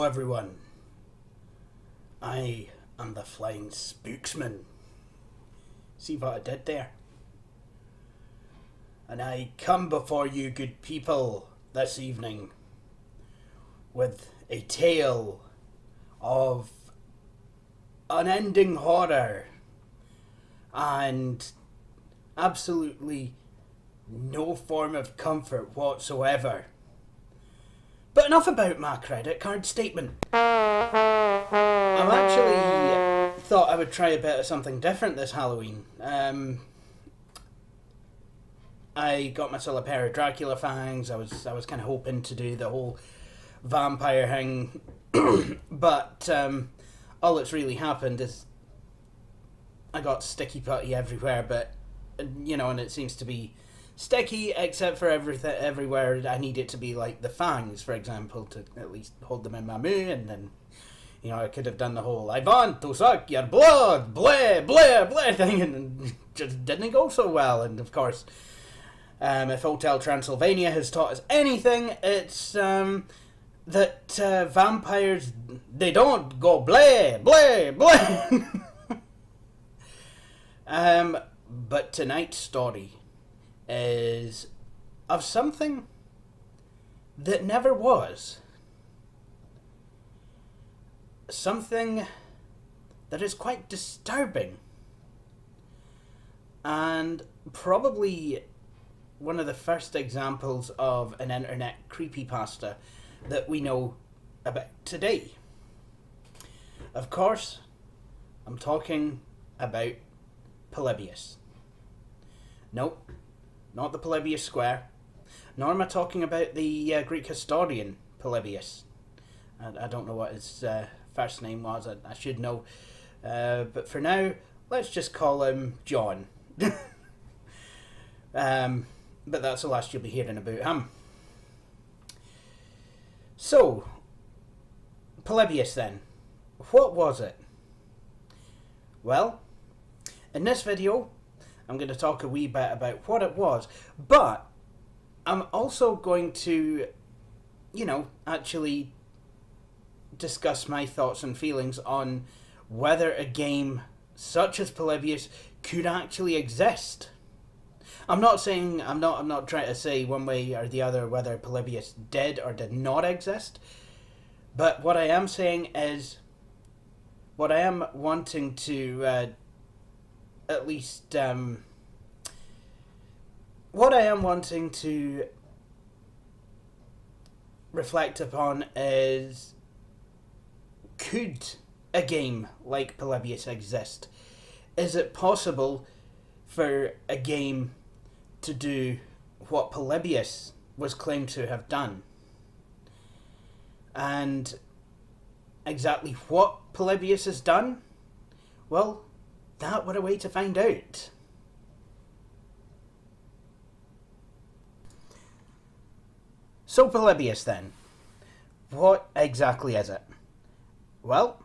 everyone. I am the Flying Spooksman. See what I did there? And I come before you, good people, this evening with a tale of unending horror and absolutely no form of comfort whatsoever. But enough about my credit card statement. I've actually thought I would try a bit of something different this Halloween. I got myself a pair of Dracula fangs. I was kind of hoping to do the whole vampire thing, but all that's really happened is I got sticky putty everywhere. But and it seems to be sticky except for everywhere I need it to be, like the fangs, for example, to at least hold them in my mouth, and then I could have done the whole "I want to suck your blood, blah blah blah" thing, and it just didn't go so well. And of course, if Hotel Transylvania has taught us anything, it's that vampires, they don't go blah blah blah. But tonight's story is of something that never was. Something that is quite disturbing. And probably one of the first examples of an internet creepypasta that we know about today. Of course, I'm talking about Polybius. Nope, not the Polybius Square, nor am I talking about the Greek historian Polybius. I don't know what his first name was, I should know. But for now, let's just call him John. But that's the last you'll be hearing about him. So, Polybius then. What was it? Well, in this video, I'm going to talk a wee bit about what it was, but I'm also going to, actually discuss my thoughts and feelings on whether a game such as Polybius could actually exist. I'm not trying to say one way or the other whether Polybius did or did not exist, but what I am saying is, what I am wanting to at least what I am wanting to reflect upon is, could a game like Polybius exist? Is it possible for a game to do what Polybius was claimed to have done? And exactly what Polybius has done? Well, that we're a way to find out. So Polybius then, what exactly is it? Well,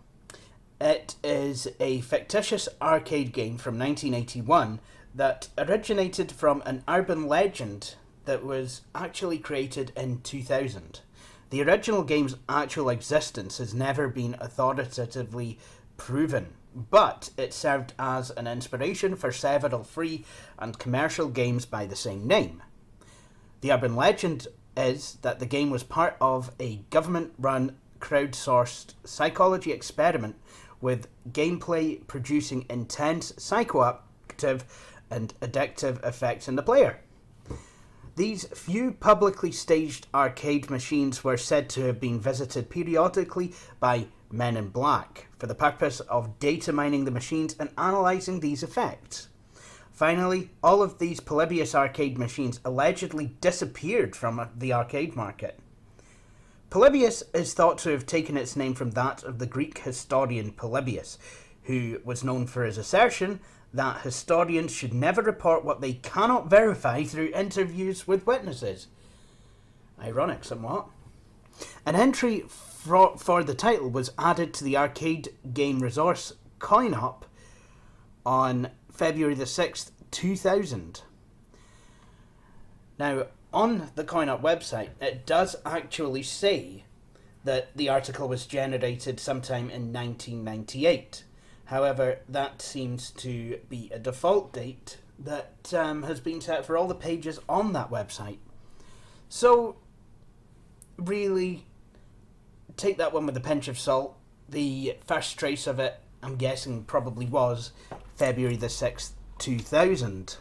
it is a fictitious arcade game from 1981 that originated from an urban legend that was actually created in 2000. The original game's actual existence has never been authoritatively proven, but it served as an inspiration for several free and commercial games by the same name. The urban legend is that the game was part of a government-run, crowdsourced psychology experiment with gameplay producing intense psychoactive and addictive effects in the player. These few publicly staged arcade machines were said to have been visited periodically by men in black for the purpose of data mining the machines and analysing these effects. Finally, all of these Polybius arcade machines allegedly disappeared from the arcade market. Polybius is thought to have taken its name from that of the Greek historian Polybius, who was known for his assertion that historians should never report what they cannot verify through interviews with witnesses. Ironic somewhat. An entry for the title was added to the arcade game resource CoinUp on February the 6th, 2000. Now, on the CoinUp website, it does actually say that the article was generated sometime in 1998. However, that seems to be a default date that has been set for all the pages on that website. So, really, take that one with a pinch of salt. The first trace of it, I'm guessing, probably was February the 6th, 2000.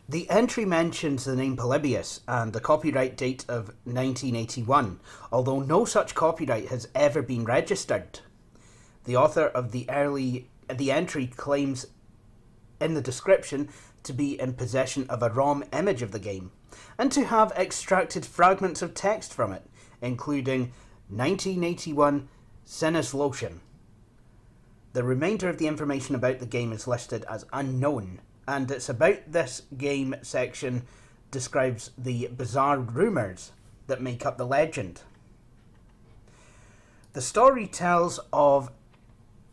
The entry mentions the name Polybius and the copyright date of 1981, although no such copyright has ever been registered. The author of the entry claims in the description to be in possession of a ROM image of the game, and to have extracted fragments of text from it, including 1981 Sinus Lotion. The remainder of the information about the game is listed as unknown, and it's about this game section describes the bizarre rumours that make up the legend. The story tells of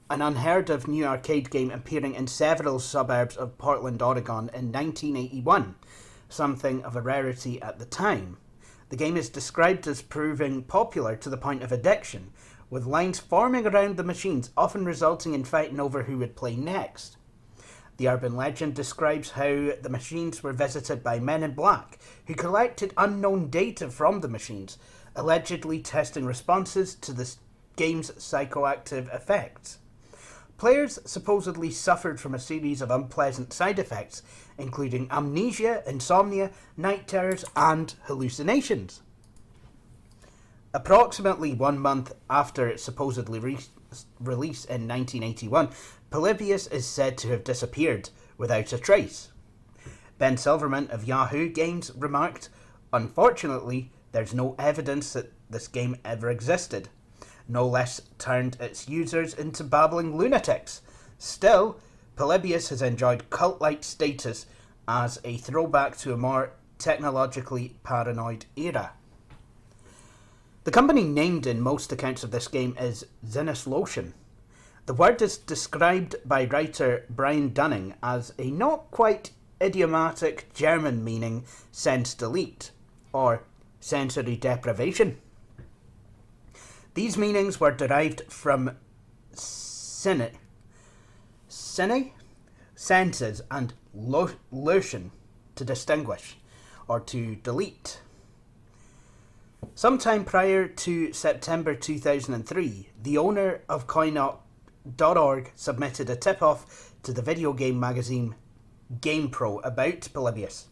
an unheard of new arcade game appearing in several suburbs of Portland, Oregon in 1981, something of a rarity at the time. The game is described as proving popular to the point of addiction, with lines forming around the machines, often resulting in fighting over who would play next. The urban legend describes how the machines were visited by men in black, who collected unknown data from the machines, allegedly testing responses to the game's psychoactive effects. Players supposedly suffered from a series of unpleasant side effects, including amnesia, insomnia, night terrors, and hallucinations. Approximately 1 month after its supposedly release in 1981, Polybius is said to have disappeared without a trace. Ben Silverman of Yahoo Games remarked, "Unfortunately, there's no evidence that this game ever existed. No less turned its users into babbling lunatics. Still, Polybius has enjoyed cult-like status as a throwback to a more technologically paranoid era." The company named in most accounts of this game is Sinus Lotion. The word is described by writer Brian Dunning as a not quite idiomatic German meaning sense delete, or sensory deprivation. These meanings were derived from senses, and lotion, to distinguish, or to delete. Sometime prior to September 2003, the owner of Coin.org submitted a tip-off to the video game magazine GamePro about Polybius.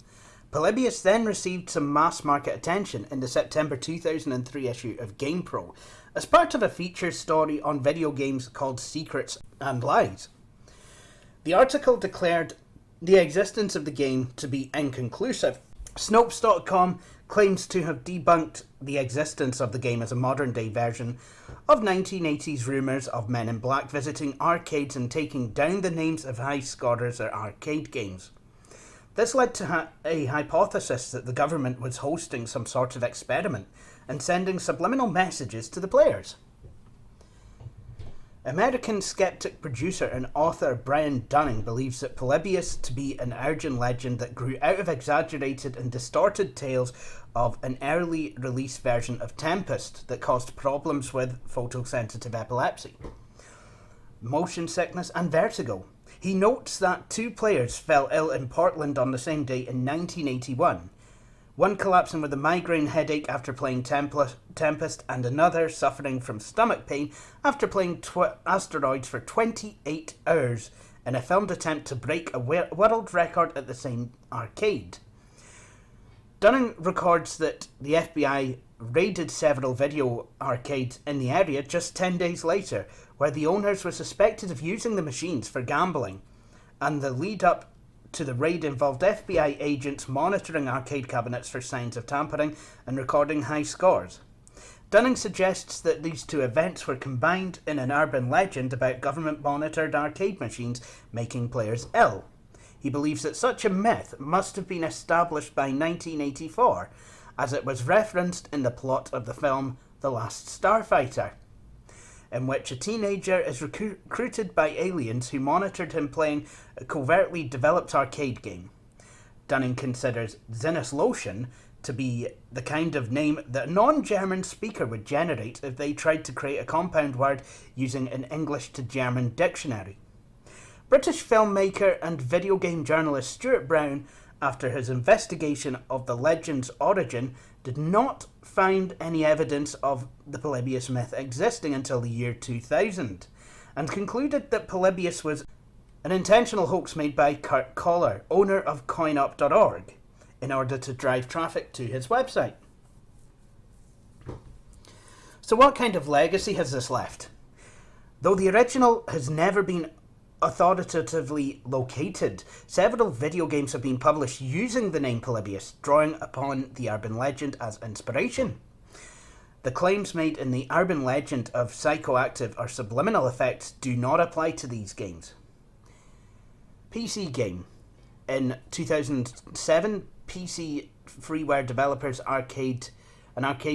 Polybius then received some mass-market attention in the September 2003 issue of GamePro as part of a feature story on video games called Secrets and Lies. The article declared the existence of the game to be inconclusive. Snopes.com claims to have debunked the existence of the game as a modern-day version of 1980s rumours of men in black visiting arcades and taking down the names of high scorers at arcade games. This led to a hypothesis that the government was hosting some sort of experiment and sending subliminal messages to the players. American skeptic, producer and author Brian Dunning believes that Polybius to be an urban legend that grew out of exaggerated and distorted tales of an early release version of Tempest that caused problems with photosensitive epilepsy, motion sickness and vertigo. He notes that 2 players fell ill in Portland on the same day in 1981, one collapsing with a migraine headache after playing Tempest, and another suffering from stomach pain after playing Asteroids for 28 hours in a filmed attempt to break a world record at the same arcade. Dunning records that the FBI raided several video arcades in the area just 10 days later, where the owners were suspected of using the machines for gambling, and the lead up to the raid involved FBI agents monitoring arcade cabinets for signs of tampering and recording high scores. Dunning suggests that these 2 events were combined in an urban legend about government-monitored arcade machines making players ill. He believes that such a myth must have been established by 1984, as it was referenced in the plot of the film The Last Starfighter, in which a teenager is recruited by aliens who monitored him playing a covertly developed arcade game. Dunning considers Sinus Lotion to be the kind of name that a non-German speaker would generate if they tried to create a compound word using an English to German dictionary. British filmmaker and video game journalist Stuart Brown, after his investigation of the legend's origin, did not find any evidence of the Polybius myth existing until the year 2000, and concluded that Polybius was an intentional hoax made by Kurt Koller, owner of coinup.org, in order to drive traffic to his website. So what kind of legacy has this left? Though the original has never been authoritatively located, several video games have been published using the name Polybius, drawing upon the urban legend as inspiration. The claims made in the urban legend of psychoactive or subliminal effects do not apply to these games. PC game. In 2007, PC freeware developers Arcade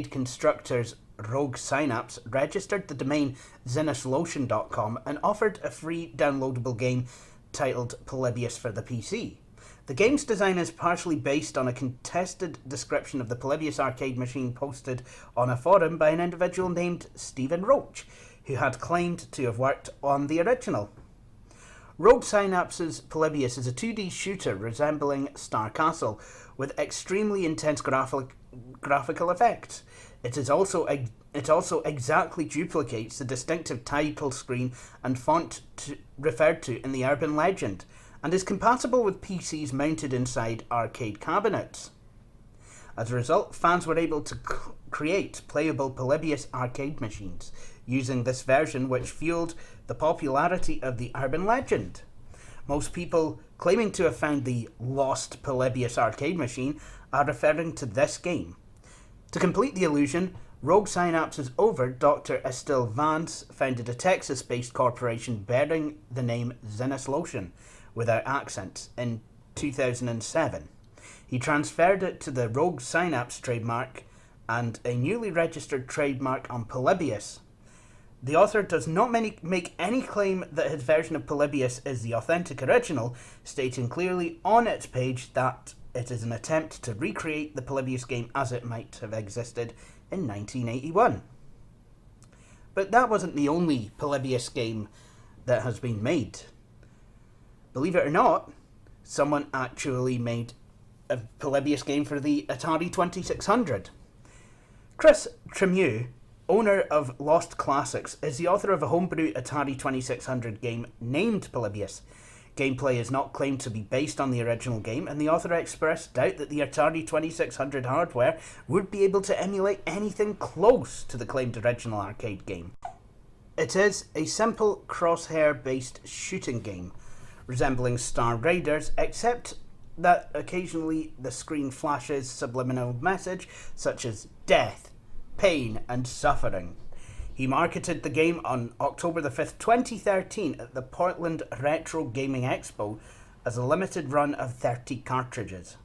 Constructors Rogue Synapse registered the domain zinuslotion.com and offered a free downloadable game titled Polybius for the PC. The game's design is partially based on a contested description of the Polybius arcade machine posted on a forum by an individual named Stephen Roach, who had claimed to have worked on the original. Rogue Synapse's Polybius is a 2D shooter resembling Star Castle, with extremely intense graphical effects. It also exactly duplicates the distinctive title screen and font referred to in the urban legend, and is compatible with PCs mounted inside arcade cabinets. As a result, fans were able to create playable Polybius arcade machines using this version, which fueled the popularity of the urban legend. Most people claiming to have found the lost Polybius arcade machine are referring to this game. To complete the illusion, Rogue Synapse's owner, Dr. Estelle Vance, founded a Texas-based corporation bearing the name Zinuslotion, without accents, in 2007. He transferred it to the Rogue Synapse trademark and a newly registered trademark on Polybius. The author does not make any claim that his version of Polybius is the authentic original, stating clearly on its page that it is an attempt to recreate the Polybius game as it might have existed in 1981. But that wasn't the only Polybius game that has been made. Believe it or not, someone actually made a Polybius game for the Atari 2600. Chris Tremue, owner of Lost Classics, is the author of a homebrew Atari 2600 game named Polybius. Gameplay is not claimed to be based on the original game, and the author expressed doubt that the Atari 2600 hardware would be able to emulate anything close to the claimed original arcade game. It is a simple crosshair-based shooting game, resembling Star Raiders, except that occasionally the screen flashes subliminal message such as death, pain, and suffering. He marketed the game on October the 5th, 2013 at the Portland Retro Gaming Expo as a limited run of 30 cartridges.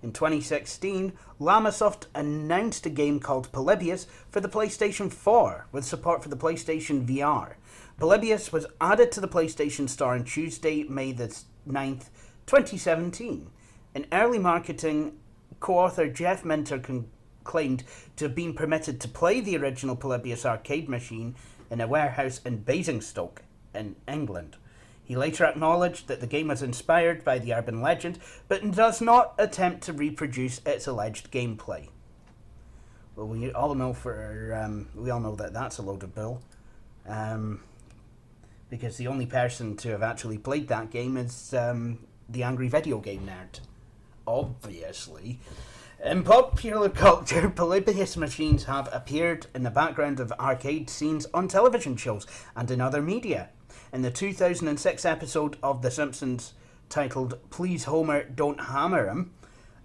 In 2016, Lamasoft announced a game called Polybius for the PlayStation 4 with support for the PlayStation VR. Polybius was added to the PlayStation Store on Tuesday, May the 9th, 2017. In early marketing, co-author Jeff Minter claimed to have been permitted to play the original Polybius arcade machine in a warehouse in Basingstoke, in England. He later acknowledged that the game was inspired by the urban legend, but does not attempt to reproduce its alleged gameplay. Well, we all know that that's a load of bull, because the only person to have actually played that game is the Angry Video Game Nerd, obviously. In popular culture, Polybius machines have appeared in the background of arcade scenes on television shows and in other media. In the 2006 episode of The Simpsons titled Please Homer, Don't Hammer Him,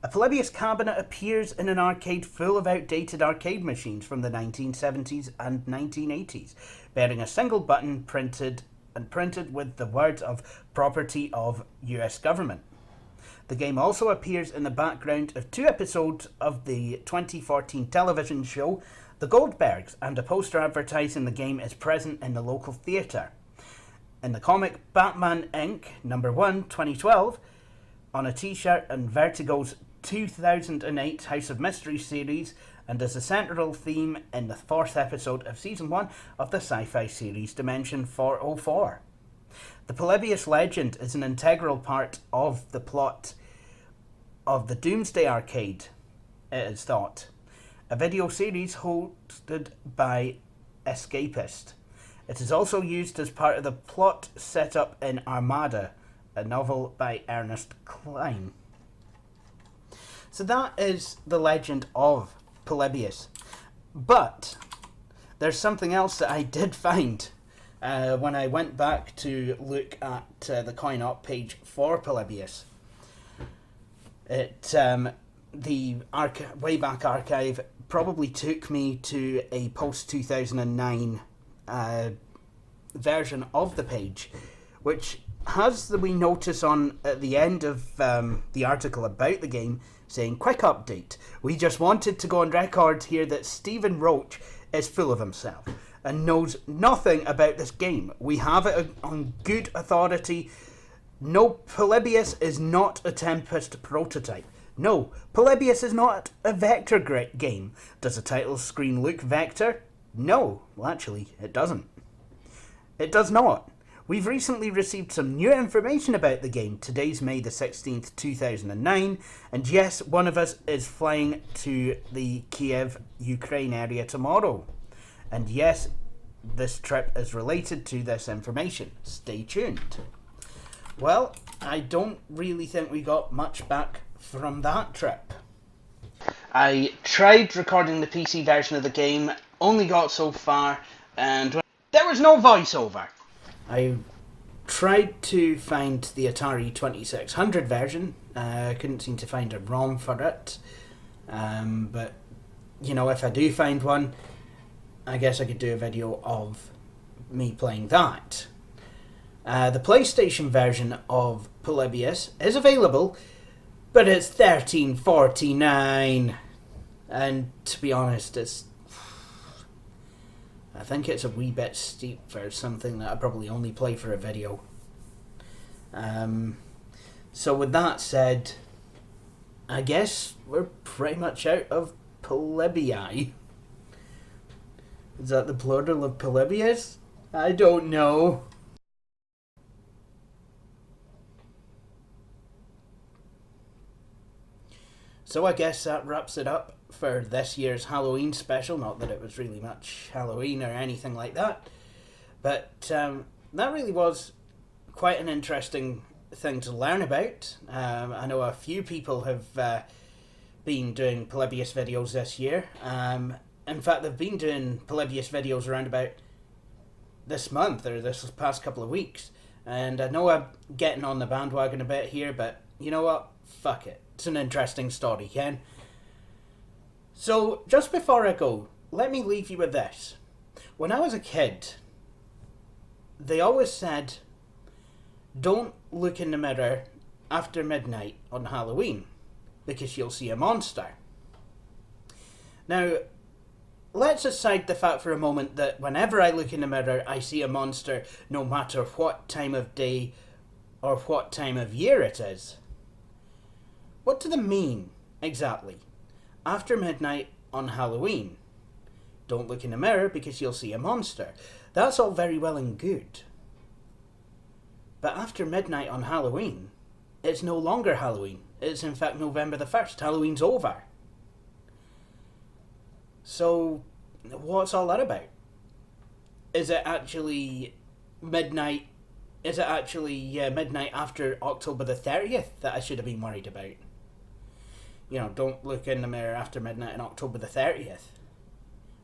a Polybius cabinet appears in an arcade full of outdated arcade machines from the 1970s and 1980s, bearing a single button printed with the words of property of US government. The game also appears in the background of 2 episodes of the 2014 television show The Goldbergs, and a poster advertising the game is present in the local theatre. In the comic Batman Inc. No. 1, 2012, on a t-shirt and Vertigo's 2008 House of Mystery series and is a central theme in the 4th episode of Season 1 of the sci-fi series Dimension 404. The Polybius legend is an integral part of the plot of the Doomsday Arcade, it is thought, a video series hosted by Escapist. It is also used as part of the plot set up in Armada, a novel by Ernest Cline. So that is the legend of Polybius. But there's something else that I did find when I went back to look at the coin-op page for Polybius. The Wayback Archive probably took me to a post-2009 version of the page, which has the wee notice on at the end of the article about the game saying, "Quick update. We just wanted to go on record here that Stephen Roach is full of himself and knows nothing about this game. We have it on good authority. No, Polybius is not a Tempest prototype. No, Polybius is not a vector game. Does the title screen look vector? No, well, actually, it doesn't. It does not. We've recently received some new information about the game. Today's May the 16th, 2009, and yes, one of us is flying to the Kiev, Ukraine area tomorrow. And yes, this trip is related to this information. Stay tuned." Well, I don't really think we got much back from that trip. I tried recording the PC version of the game, only got so far, and there was no voiceover. I tried to find the Atari 2600 version. I couldn't seem to find a ROM for it. But, you know, if I do find one, I guess I could do a video of me playing that. The PlayStation version of Polybius is available, but it's $13.49. And to be honest, I think it's a wee bit steep for something that I probably only play for a video. So with that said, I guess we're pretty much out of Polybii. Is that the plural of Polybius? I don't know. So I guess that wraps it up for this year's Halloween special. Not that it was really much Halloween or anything like that, but that really was quite an interesting thing to learn about. I know a few people have been doing Polybius videos this year. In fact, they've been doing Polybius videos around about this month or this past couple of weeks, and I know I'm getting on the bandwagon a bit here, but you know what? Fuck it. It's an interesting story, Ken. So, just before I go, let me leave you with this. When I was a kid, they always said, don't look in the mirror after midnight on Halloween, because you'll see a monster. Now, let's aside the fact for a moment that whenever I look in the mirror, I see a monster, no matter what time of day or what time of year it is. What do they mean, exactly? After midnight on Halloween. Don't look in the mirror because you'll see a monster. That's all very well and good. But after midnight on Halloween, it's no longer Halloween. It's in fact November the 1st. Halloween's over. So, what's all that about? Is it actually midnight? Is it actually midnight after October the 30th that I should have been worried about? You know, don't look in the mirror after midnight on October the 30th.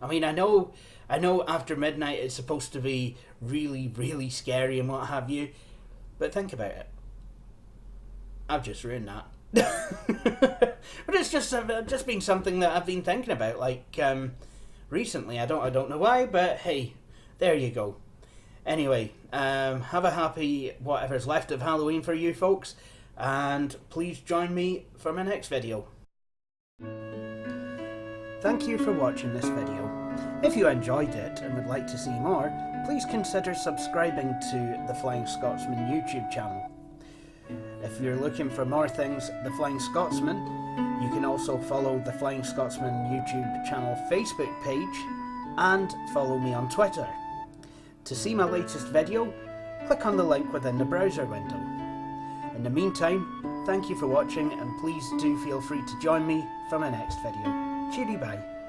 I mean, I know after midnight it's supposed to be really, really scary and what have you, but think about it. I've just ruined that. But it's just been something that I've been thinking about, like, recently. I don't know why, but hey, there you go. Anyway, have a happy whatever's left of Halloween for you folks, and please join me for my next video. Thank you for watching this video. If you enjoyed it and would like to see more, please consider subscribing to the Flying Scotsman YouTube channel. If you're looking for more things The Flying Scotsman, you can also follow the Flying Scotsman YouTube channel Facebook page and follow me on Twitter. To see my latest video, click on the link within the browser window. In the meantime, thank you for watching, and please do feel free to join me for my next video. Cheery bye.